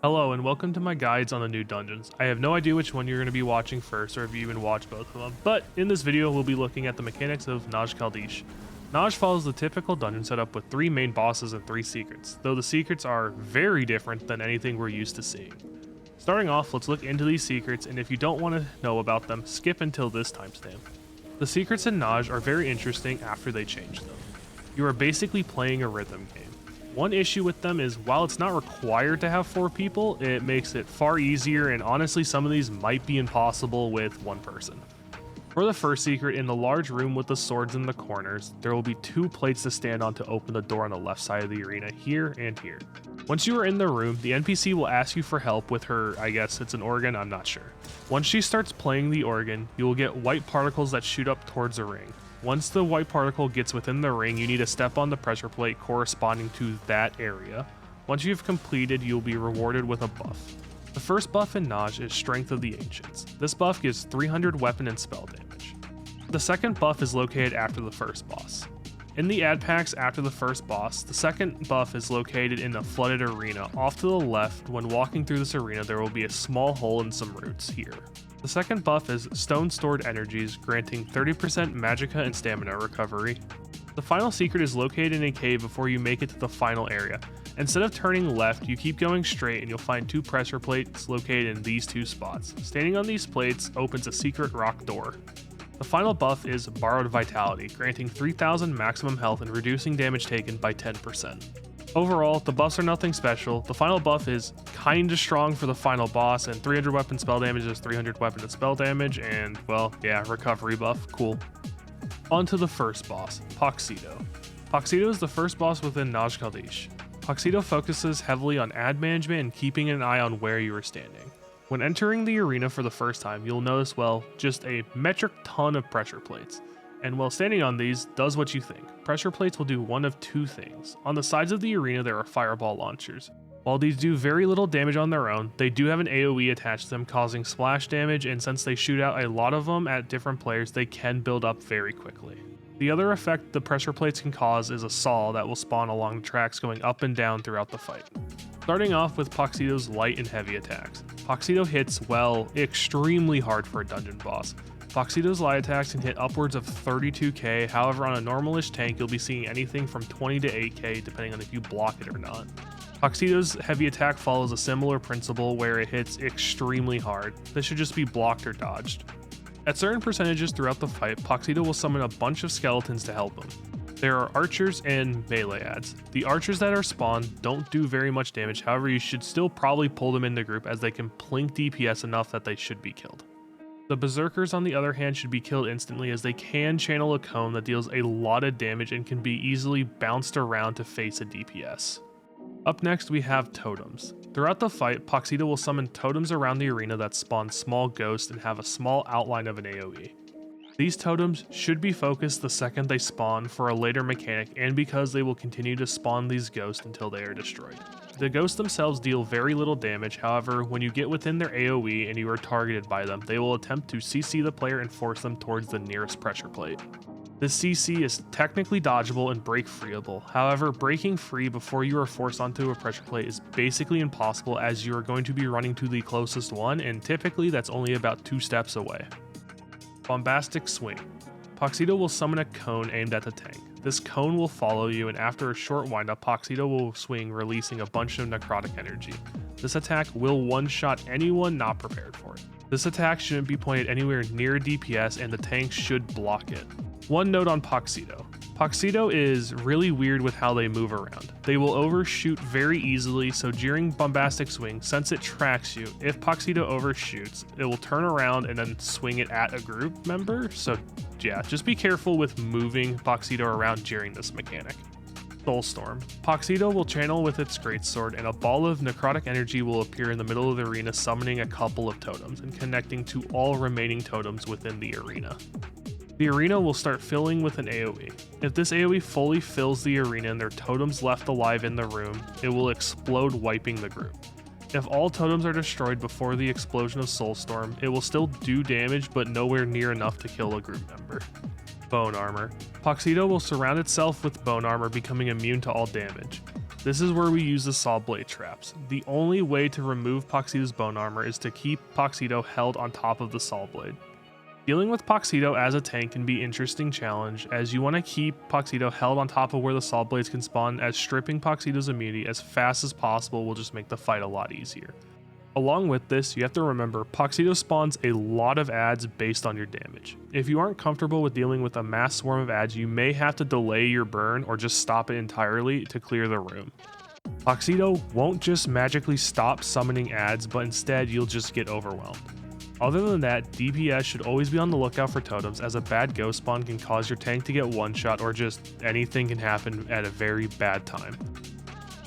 Hello and welcome to my guides on the new dungeons. I have no idea which one you're going to be watching first or if you even watch both of them, but in this video we'll be looking at the mechanics of Naj Caldeesh. Naj follows the typical dungeon setup with 3 main bosses and 3 secrets, though the secrets are very different than anything we're used to seeing. Starting off, let's look into these secrets, and if you don't want to know about them, skip until this timestamp. The secrets in Naj are very interesting after they change them. You are basically playing a rhythm game. One issue with them is while it's not required to have 4 people, it makes it far easier, and honestly some of these might be impossible with 1 person. For the first secret, in the large room with the swords in the corners, there will be 2 plates to stand on to open the door on the left side of the arena, here and here. Once you are in the room, the NPC will ask you for help with her, I guess it's an organ, I'm not sure. Once she starts playing the organ, you will get white particles that shoot up towards a ring. Once the white particle gets within the ring, you need to step on the pressure plate corresponding to that area. Once you've completed, you'll be rewarded with a buff. The first buff in Naj is Strength of the Ancients. This buff gives 300 weapon and spell damage. The second buff is located after the first boss. In the ad packs after the first boss, the second buff is located in a flooded arena. Off to the left, when walking through this arena, there will be a small hole and some roots here. The second buff is Stone Stored Energies, granting 30% magicka and stamina recovery. The final secret is located in a cave before you make it to the final area. Instead of turning left, you keep going straight and you'll find 2 pressure plates located in these 2 spots. Standing on these plates opens a secret rock door. The final buff is Borrowed Vitality, granting 3000 maximum health and reducing damage taken by 10%. Overall, the buffs are nothing special. The final buff is kinda strong for the final boss, and 300 weapon spell damage is 300 weapon and spell damage, and well, yeah, recovery buff, cool. On to the first boss, Poxito. Poxito is the first boss within Naj Caldeesh. Poxito focuses heavily on ad management and keeping an eye on where you are standing. When entering the arena for the first time, you'll notice, well, just a metric ton of pressure plates. And while standing on these, does what you think. Pressure plates will do one of 2 things. On the sides of the arena, there are fireball launchers. While these do very little damage on their own, they do have an AoE attached to them, causing splash damage, and since they shoot out a lot of them at different players, they can build up very quickly. The other effect the pressure plates can cause is a saw that will spawn along the tracks going up and down throughout the fight. Starting off with Poxito's light and heavy attacks. Poxito hits, well, extremely hard for a dungeon boss. Poxito's light attacks can hit upwards of 32k, however on a normalish tank you'll be seeing anything from 20 to 8k depending on if you block it or not. Poxito's heavy attack follows a similar principle where it hits extremely hard. This should just be blocked or dodged. At certain percentages throughout the fight, Poxito will summon a bunch of skeletons to help him. There are archers and melee ads. The archers that are spawned don't do very much damage, however you should still probably pull them in the group as they can plink DPS enough that they should be killed. The berserkers on the other hand should be killed instantly as they can channel a cone that deals a lot of damage and can be easily bounced around to face a DPS. Up next we have totems. Throughout the fight, Poxito will summon totems around the arena that spawn small ghosts and have a small outline of an AoE. These totems should be focused the second they spawn for a later mechanic and because they will continue to spawn these ghosts until they are destroyed. The ghosts themselves deal very little damage, however, when you get within their AoE and you are targeted by them, they will attempt to CC the player and force them towards the nearest pressure plate. This CC is technically dodgeable and break freeable, however breaking free before you are forced onto a pressure plate is basically impossible as you are going to be running to the closest one and typically that's only about 2 steps away. Bombastic Swing. Poxito will summon a cone aimed at the tank. This cone will follow you and after a short windup, Poxito will swing releasing a bunch of necrotic energy. This attack will one-shot anyone not prepared for it. This attack shouldn't be pointed anywhere near DPS and the tank should block it. One note on Poxito. Poxito is really weird with how they move around. They will overshoot very easily, so during Bombastic Swing, since it tracks you, if Poxito overshoots, it will turn around and then swing it at a group member, so yeah, just be careful with moving Poxito around during this mechanic. Soulstorm. Poxito will channel with its greatsword and a ball of necrotic energy will appear in the middle of the arena summoning a couple of totems and connecting to all remaining totems within the arena. The arena will start filling with an AoE. If this AoE fully fills the arena and there are totems left alive in the room, it will explode, wiping the group. If all totems are destroyed before the explosion of Soulstorm, it will still do damage but nowhere near enough to kill a group member. Bone Armor. Poxito will surround itself with bone armor, becoming immune to all damage. This is where we use the saw blade traps. The only way to remove Poxito's bone armor is to keep Poxito held on top of the saw blade. Dealing with Poxito as a tank can be an interesting challenge, as you want to keep Poxito held on top of where the saw blades can spawn, as stripping Poxito's immunity as fast as possible will just make the fight a lot easier. Along with this, you have to remember, Poxito spawns a lot of adds based on your damage. If you aren't comfortable with dealing with a mass swarm of adds, you may have to delay your burn or just stop it entirely to clear the room. Poxito won't just magically stop summoning adds, but instead you'll just get overwhelmed. Other than that, DPS should always be on the lookout for totems, as a bad ghost spawn can cause your tank to get one shot, or just anything can happen at a very bad time.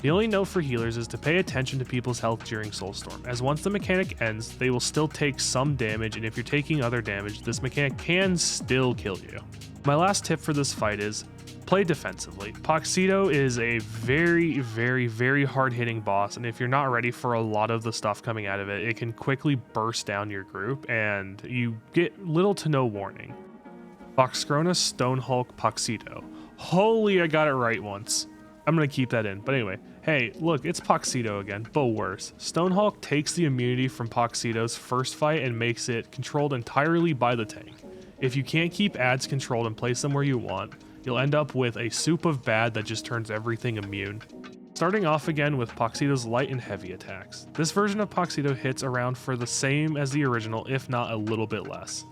The only note for healers is to pay attention to people's health during Soulstorm, as once the mechanic ends, they will still take some damage, and if you're taking other damage, this mechanic can still kill you. My last tip for this fight is, play defensively. Poxito is a very hard-hitting boss, and if you're not ready for a lot of the stuff coming out of it, it can quickly burst down your group, and you get little to no warning. Voskrona, Stonehulk, Poxito. Holy, I got it right once. I'm gonna keep that in, but anyway. Hey, look, it's Poxito again, but worse. Stonehulk takes the immunity from Poxito's first fight and makes it controlled entirely by the tank. If you can't keep adds controlled and place them where you want, you'll end up with a soup of bad that just turns everything immune. Starting off again with Poxito's light and heavy attacks. This version of Poxito hits around for the same as the original, if not a little bit less.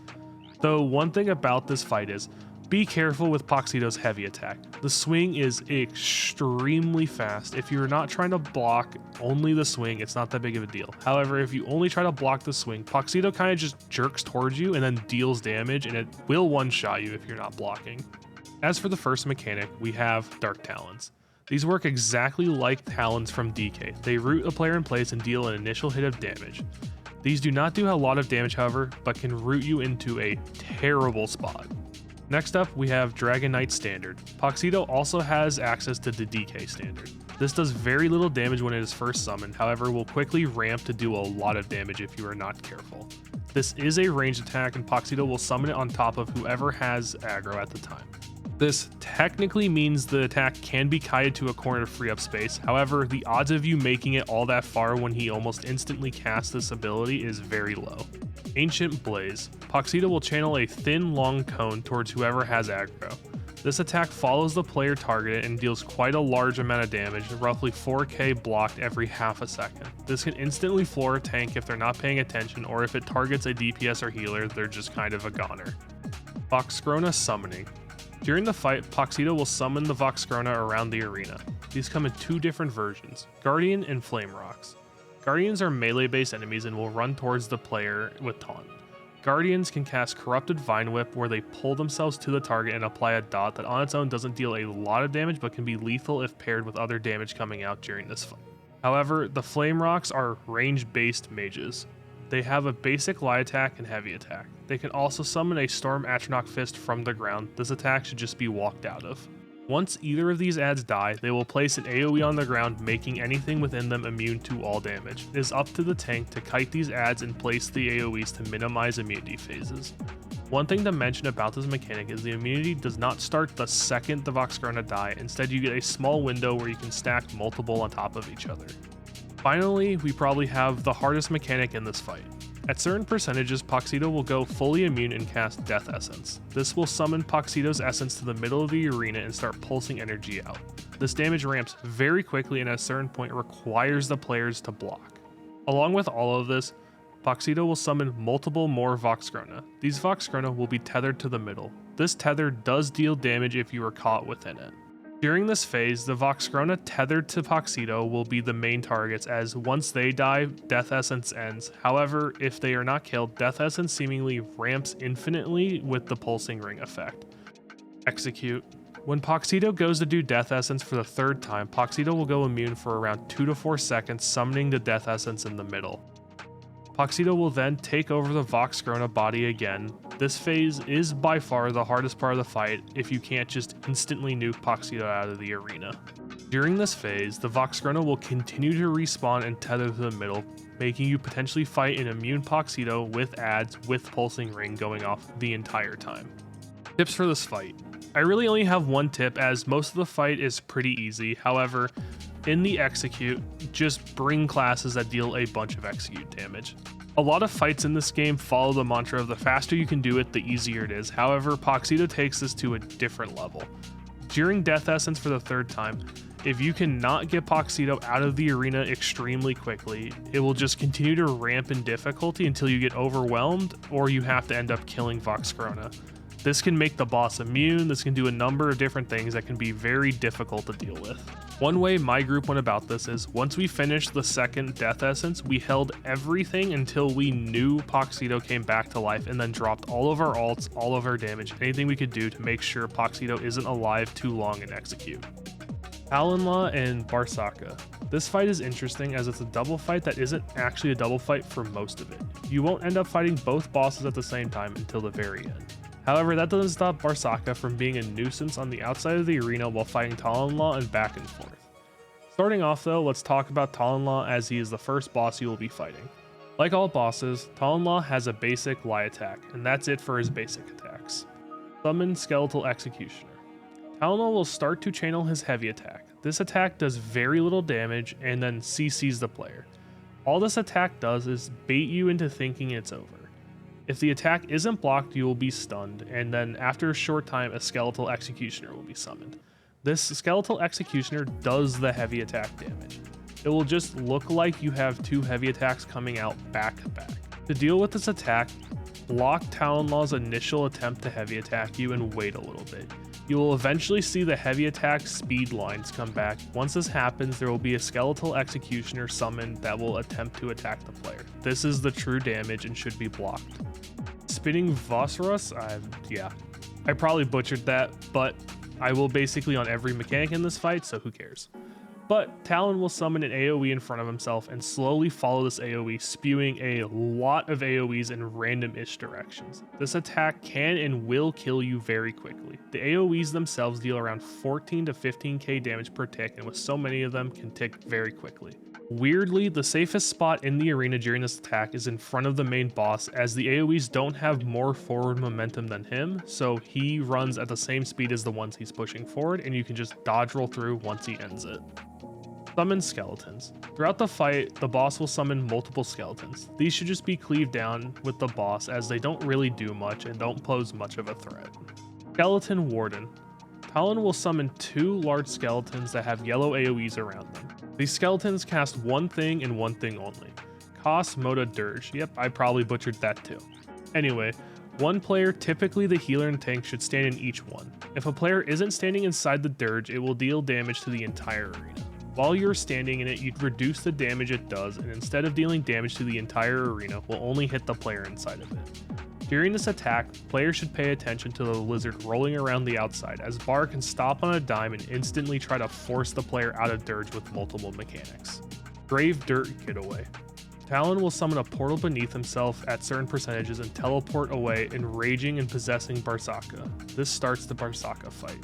Though one thing about this fight is, be careful with Poxito's heavy attack. The swing is extremely fast. If you're not trying to block only the swing, it's not that big of a deal. However, if you only try to block the swing, Poxito kind of just jerks towards you and then deals damage, and it will one-shot you if you're not blocking. As for the first mechanic, we have Dark Talons. These work exactly like Talons from DK. They root a player in place and deal an initial hit of damage. These do not do a lot of damage, however, but can root you into a terrible spot. Next up, we have Dragon Knight Standard. Poxito also has access to the DK Standard. This does very little damage when it is first summoned, however will quickly ramp to do a lot of damage if you are not careful. This is a ranged attack, and Poxito will summon it on top of whoever has aggro at the time. This technically means the attack can be kited to a corner to free up space, however the odds of you making it all that far when he almost instantly casts this ability is very low. Ancient Blaze. Poxito will channel a thin, long cone towards whoever has aggro. This attack follows the player targeted and deals quite a large amount of damage, roughly 4k blocked every half a second. This can instantly floor a tank if they're not paying attention, or if it targets a DPS or healer, they're just kind of a goner. Voskrona Summoning. During the fight, Poxito will summon the Voskrona around the arena. These come in two different versions, Guardian and Flame Rocks. Guardians are melee-based enemies and will run towards the player with taunt. Guardians can cast Corrupted Vine Whip, where they pull themselves to the target and apply a dot that on its own doesn't deal a lot of damage but can be lethal if paired with other damage coming out during this fight. However, the Flame Rocks are range-based mages. They have a basic light attack and heavy attack. They can also summon a Storm Atronach Fist from the ground. This attack should just be walked out of. Once either of these adds die, they will place an AoE on the ground, making anything within them immune to all damage. It is up to the tank to kite these adds and place the AoEs to minimize immunity phases. One thing to mention about this mechanic is the immunity does not start the second the Voskrona die. Instead, you get a small window where you can stack multiple on top of each other. Finally, we probably have the hardest mechanic in this fight. At certain percentages, Poxito will go fully immune and cast Death Essence. This will summon Poxito's essence to the middle of the arena and start pulsing energy out. This damage ramps very quickly and at a certain point requires the players to block. Along with all of this, Poxito will summon multiple more Voskrona. These Voskrona will be tethered to the middle. This tether does deal damage if you are caught within it. During this phase, the Voskrona tethered to Poxito will be the main targets, as once they die, Death Essence ends. However, if they are not killed, Death Essence seemingly ramps infinitely with the pulsing ring effect. Execute. When Poxito goes to do Death Essence for the third time, Poxito will go immune for around 2 to 4 seconds, summoning the Death Essence in the middle. Poxito will then take over the Voskrona body again. This phase is by far the hardest part of the fight if you can't just instantly nuke Poxito out of the arena. During this phase, the Voskrona will continue to respawn and tether to the middle, making you potentially fight an immune Poxito with adds with pulsing ring going off the entire time. Tips for this fight. I really only have one tip, as most of the fight is pretty easy. However, In the execute, just bring classes that deal a bunch of execute damage. A lot of fights in this game follow the mantra of the faster you can do it, the easier it is. However, Poxito takes this to a different level. During Death Essence for the third time, if you cannot get Poxito out of the arena extremely quickly, it will just continue to ramp in difficulty until you get overwhelmed or you have to end up killing Voskrona. This can make the boss immune, this can do a number of different things that can be very difficult to deal with. One way my group went about this is, once we finished the second Death Essence, we held everything until we knew Poxito came back to life and then dropped all of our ults, all of our damage, anything we could do to make sure Poxito isn't alive too long in execute. Talen-Lah and Bar-Sakka. This fight is interesting as it's a double fight that isn't actually a double fight for most of it. You won't end up fighting both bosses at the same time until the very end. However, that doesn't stop Bar-Sakka from being a nuisance on the outside of the arena while fighting Talen-Lah and back and forth. Starting off though, let's talk about Talen-Lah as he is the first boss you will be fighting. Like all bosses, Talen-Lah has a basic Lie attack, and that's it for his basic attacks. Summon Skeletal Executioner. Talen-Lah will start to channel his heavy attack. This attack does very little damage and then CCs the player. All this attack does is bait you into thinking it's over. If the attack isn't blocked, you will be stunned, and then after a short time, a Skeletal Executioner will be summoned. This Skeletal Executioner does the heavy attack damage. It will just look like you have two heavy attacks coming out back to back. To deal with this attack, block Talen-Lah's initial attempt to heavy attack you and wait a little bit. You will eventually see the heavy attack speed lines come back. Once this happens, there will be a Skeletal Executioner summoned that will attempt to attack the player. This is the true damage and should be blocked. Spinning Voskrona, I probably butchered that, but I will basically on every mechanic in this fight, so who cares. But Talon will summon an AoE in front of himself and slowly follow this AoE, spewing a lot of AoEs in random-ish directions. This attack can and will kill you very quickly. The AoEs themselves deal around 14 to 15k damage per tick, and with so many of them can tick very quickly. Weirdly, the safest spot in the arena during this attack is in front of the main boss, as the AoEs don't have more forward momentum than him, so he runs at the same speed as the ones he's pushing forward, and you can just dodge roll through once he ends it. Summon skeletons. Throughout the fight, the boss will summon multiple skeletons. These should just be cleaved down with the boss as they don't really do much and don't pose much of a threat. Skeleton Warden. Talon will summon two large skeletons that have yellow AoEs around them. These skeletons cast one thing and one thing only. Cost Moda Dirge. Yep, I probably butchered that too. Anyway, one player, typically the healer and tank, should stand in each one. If a player isn't standing inside the Dirge, it will deal damage to the entire arena. While you're standing in it, you'd reduce the damage it does, and instead of dealing damage to the entire arena, will only hit the player inside of it. During this attack, players should pay attention to the lizard rolling around the outside, as Bar can stop on a dime and instantly try to force the player out of Dirge with multiple mechanics. Grave Dirt Getaway. Talon will summon a portal beneath himself at certain percentages and teleport away, enraging and possessing Bar-Sakka. This starts the Bar-Sakka fight.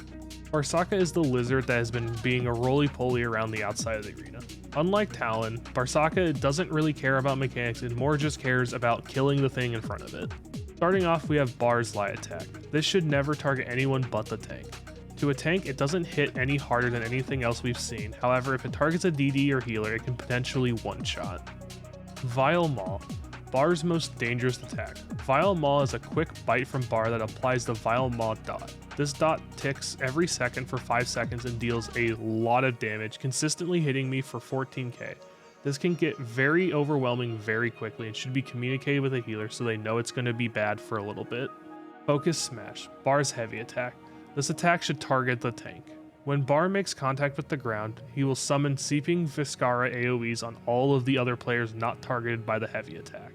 Bar-Sakka is the lizard that has been being a roly-poly around the outside of the arena. Unlike Talon, Bar-Sakka doesn't really care about mechanics and more just cares about killing the thing in front of it. Starting off, we have Bar's Lie attack. This should never target anyone but the tank. To a tank, it doesn't hit any harder than anything else we've seen. However, if it targets a DD or healer, it can potentially one-shot. Vile Maw. Bar's most dangerous attack. Vile Maw is a quick bite from Bar that applies the Vile Maw dot. This dot ticks every second for 5 seconds and deals a lot of damage, consistently hitting me for 14k. This can get very overwhelming very quickly and should be communicated with a healer so they know it's going to be bad for a little bit. Focus Smash. Bar's heavy attack. This attack should target the tank. When Bar makes contact with the ground, he will summon Seeping Voskrona AoEs on all of the other players not targeted by the heavy attack.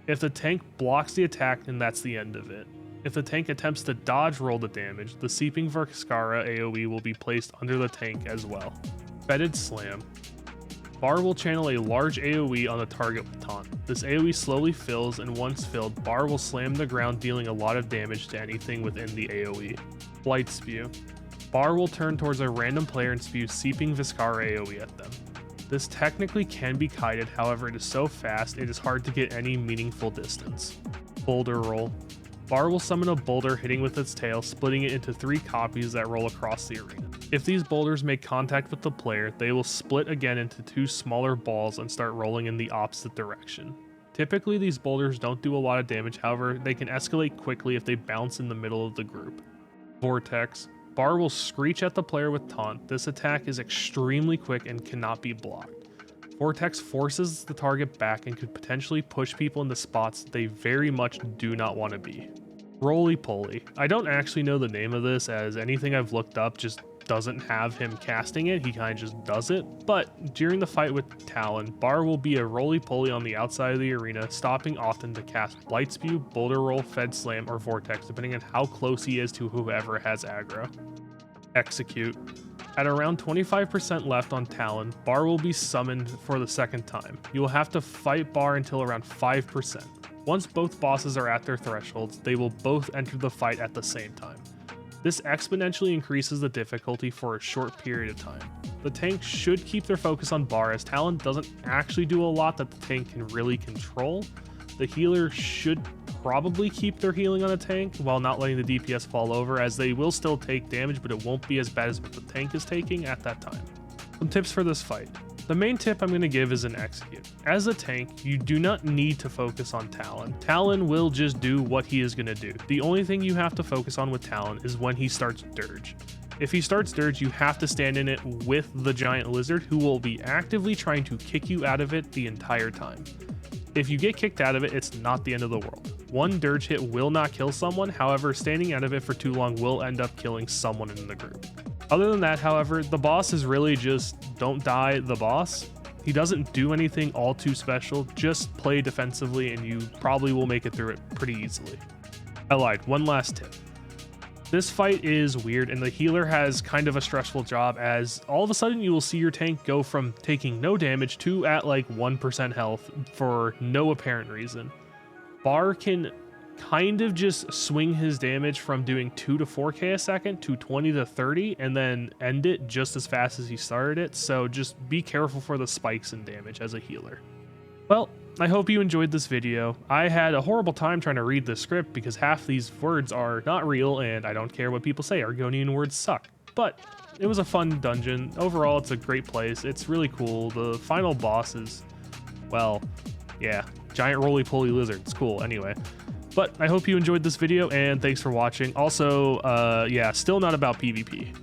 If the tank blocks the attack, then that's the end of it. If the tank attempts to dodge roll the damage, the Seeping Voskrona AoE will be placed under the tank as well. Fetid Slam. Bar will channel a large AoE on the target with taunt. This AoE slowly fills, and once filled, Bar will slam the ground, dealing a lot of damage to anything within the AoE. Blight Spew. Bar will turn towards a random player and spew Seeping Voskrona AoE at them. This technically can be kited, however it is so fast it is hard to get any meaningful distance. Boulder Roll. Bar will summon a boulder hitting with its tail, splitting it into 3 copies that roll across the arena. If these boulders make contact with the player, they will split again into 2 smaller balls and start rolling in the opposite direction. Typically these boulders don't do a lot of damage, however they can escalate quickly if they bounce in the middle of the group. Vortex. Bar will screech at the player with taunt. This attack is extremely quick and cannot be blocked. Vortex forces the target back and could potentially push people into spots they very much do not want to be. Roly-poly. I don't actually know the name of this, as anything I've looked up just doesn't have him casting it, he kind of just does it, but during the fight with Talen, Bar will be a roly-poly on the outside of the arena, stopping often to cast Blight Spew, Boulder Roll, Fed Slam, or Vortex, depending on how close he is to whoever has aggro. Execute. At around 25% left on Talen, Bar will be summoned for the second time. You will have to fight Bar until around 5%. Once both bosses are at their thresholds, they will both enter the fight at the same time. This exponentially increases the difficulty for a short period of time. The tank should keep their focus on Bar, as Talen doesn't actually do a lot that the tank can really control. The healer should probably keep their healing on a tank while not letting the DPS fall over, as they will still take damage, but it won't be as bad as what the tank is taking at that time. Some tips for this fight. The main tip I'm going to give is an execute. As a tank, you do not need to focus on Talen. Talen will just do what he is going to do. The only thing you have to focus on with Talen is when he starts Dirge. If he starts Dirge, you have to stand in it with the giant lizard, who will be actively trying to kick you out of it the entire time. If you get kicked out of it, it's not the end of the world. One Dirge hit will not kill someone, however, standing out of it for too long will end up killing someone in the group. Other than that, however, the boss is really just don't die the boss. He doesn't do anything all too special, just play defensively and you probably will make it through it pretty easily. I lied, one last tip. This fight is weird and the healer has kind of a stressful job, as all of a sudden you will see your tank go from taking no damage to at like 1% health for no apparent reason. Bar can kind of just swing his damage from doing 2 to 4k a second to 20 to 30 and then end it just as fast as he started it, so just be careful for the spikes in damage as a healer. Well, I hope you enjoyed this video. I had a horrible time trying to read the script because half these words are not real and I don't care what people say, Argonian words suck. But it was a fun dungeon. Overall, it's a great place. It's really cool. The final boss is, well, yeah, giant roly-poly lizard. It's cool anyway. But I hope you enjoyed this video and thanks for watching. Also, yeah, still not about PvP.